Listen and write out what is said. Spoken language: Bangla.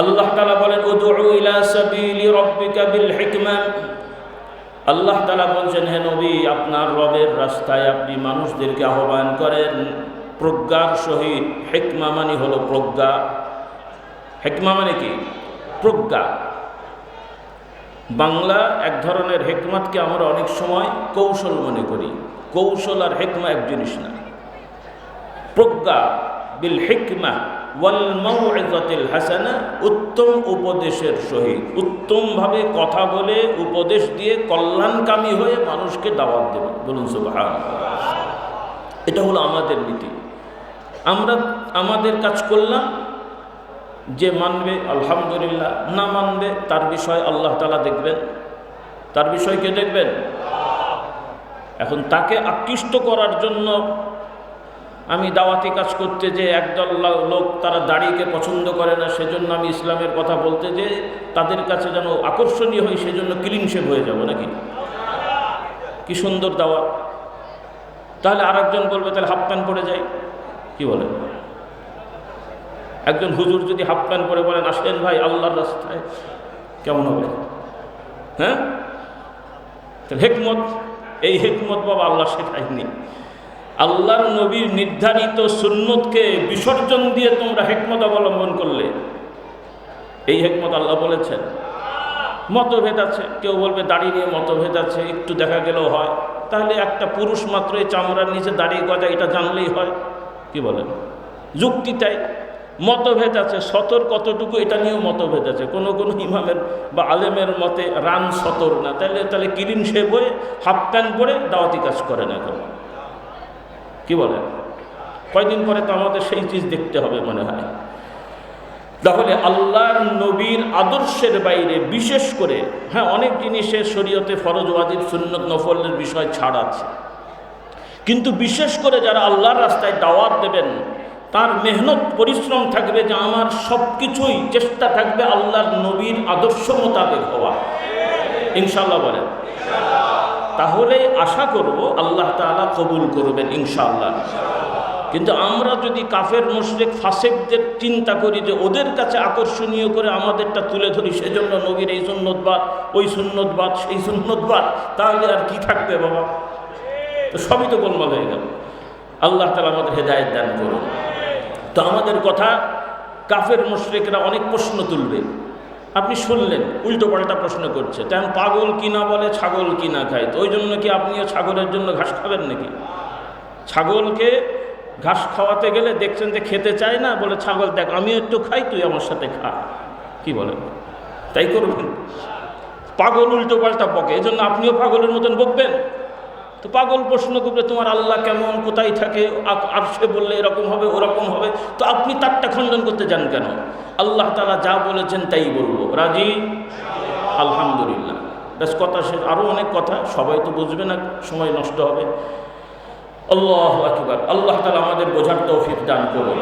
আল্লাহ তাআলা বলেন উদউ ইলা সাবিলি রাব্বিকা বিল হিকমা। আল্লাহ তাআলা বলছেন, হে নবী, আপনার রবের রাস্তায় আপনি মানুষদেরকে আহ্বান করেন প্রজ্ঞার সহিত। হিকমা মানে হলো প্রজ্ঞা। হিকমা মানে কি? প্রজ্ঞা। বাংলা এক ধরনের হিকমতকে আমরা অনেক সময় কৌশল মনে করি। কৌশল আর হিকমা এক জিনিস না। প্রজ্ঞা বিল হিকমা ওয়াল মাউইযাতিল হাসানা, উত্তম উপদেশের সহিত, উত্তমভাবে কথা বলে উপদেশ দিয়ে কল্যাণকামী হয়ে মানুষকে দাওয়াত দেবে। বলুন সুবহানাল্লাহ। এটা হলো আমাদের নীতি। আমরা আমাদের কাজ করলাম, যে মানবে আলহামদুলিল্লাহ, না মানবে তার বিষয় আল্লাহ তাআলা দেখবেন। তার বিষয় কে দেখবেন? এখন তাকে আকৃষ্ট করার জন্য আমি দাওয়াতি কাজ করতে যে একদল লোক তারা দাড়িকে পছন্দ করে না, সেজন্য আমি ইসলামের কথা বলতে যে তাদের কাছে যেন আকর্ষণীয় হই, সেজন্য ক্লিন শেভ হয়ে যাব নাকি? কি সুন্দর দাওয়াত। তাহলে আরেকজন বলবে তাহলে হাফ প্যান্ট পরে যাই। কি বলেন? একজন হুজুর যদি হাফ প্যান্ট পরে বলেন আসেন ভাই আল্লাহর রাস্তায়, কেমন হবে? হ্যাঁ, হিকমত, এই হিকমত বাবা আল্লাহ শেখায়নি। আল্লাহর নবীর নির্ধারিত সুন্নতকে বিসর্জন দিয়ে তোমরা হিকমত অবলম্বন করলে, এই হিকমত আল্লাহ বলেছেন। মতভেদ আছে, কেউ বলবে দাড়ি নিয়ে মতভেদ আছে, একটু দেখা গেলেও হয়। তাহলে একটা পুরুষ মাত্র এই চামড়ার নিচে দাড়ি গজা, এটা জানলেই হয়। কি বলেন? যুক্তি তাই। মতভেদ আছে, সতর কতটুকু এটা নিয়েও মতভেদ আছে। কোনো কোনো ইমামের বা আলেমের মতে রান সতর না। তাহলে ক্লিন শেভ হয়ে হাফ প্যান্ট পরে দাওয়াতি কাজ করে না কেন? কি বলেন? কয়দিন পরে তো আমাদের সেই চিজ দেখতে হবে মনে হয়। তাহলে আল্লাহর নবীর আদর্শের বাইরে বিশেষ করে, হ্যাঁ, অনেক জিনিসের শরীয়তে ফরজ ওয়াজিব সুন্নত নফলের বিষয় ছাড় আছে, কিন্তু বিশেষ করে যারা আল্লাহর রাস্তায় দাওয়াত দেবেন তার মেহনত পরিশ্রম থাকবে যে আমার সব কিছুই চেষ্টা থাকবে আল্লাহর নবীর আদর্শ মোতাবেক হওয়া। ইনশাআল্লাহ বলেন। তাহলে আশা করব আল্লাহ তাআলা কবুল করবেন ইনশাআল্লাহ। কিন্তু আমরা যদি কাফের মুশরিক ফাসিকদের চিন্তা করি যে ওদের কাছে আকর্ষণীয় করে আমাদেরটা তুলে ধরি, সেজন্য নবীর এই সুন্নতবাদ, ওই সুন্নতবাদ, সেই সুন্নতবাদ, তাহলে আর কি থাকবে বাবা? তো সবই তো গোলমাল হয়ে গেল। আল্লাহ তাআলা আমাদের হেদায়েত দান করুন। তো আমাদের কথা কাফের মুশরিকরা অনেক প্রশ্ন তুলবে। আপনি শুনলেন উল্টো পাল্টা প্রশ্ন করছে, তেমন পাগল কিনা বলে ছাগল কিনা খায়। তো ওই জন্য কি আপনিও ছাগলের জন্য ঘাস খাবেন নাকি? ছাগলকে ঘাস খাওয়াতে গেলে দেখছেন যে খেতে চায় না, বলে ছাগল দেখ আমিও একটু খাই, তুই আমার সাথে খা। কি বলেন? তাই করবেন? পাগল উল্টো পাল্টা বকে, এই জন্য আপনিও পাগলের মতন বকবেন? তো পাগল প্রশ্ন করবে তোমার আল্লাহ কেমন, কোথায় থাকে, আর সে বললে এরকম হবে ওরকম হবে। তো আপনি তারটা খণ্ডন করতে যান কেন? আল্লাহ তাআলা যা বলেছেন তাই বলবো। রাজি? আলহামদুলিল্লাহ। ব্যাস কথা শেষ। আরও অনেক কথা, সবাই তো বুঝবে না, সময় নষ্ট হবে। আল্লাহু আকবার। আল্লাহ তাআলা আমাদের বোঝার তৌফিক দান করুন।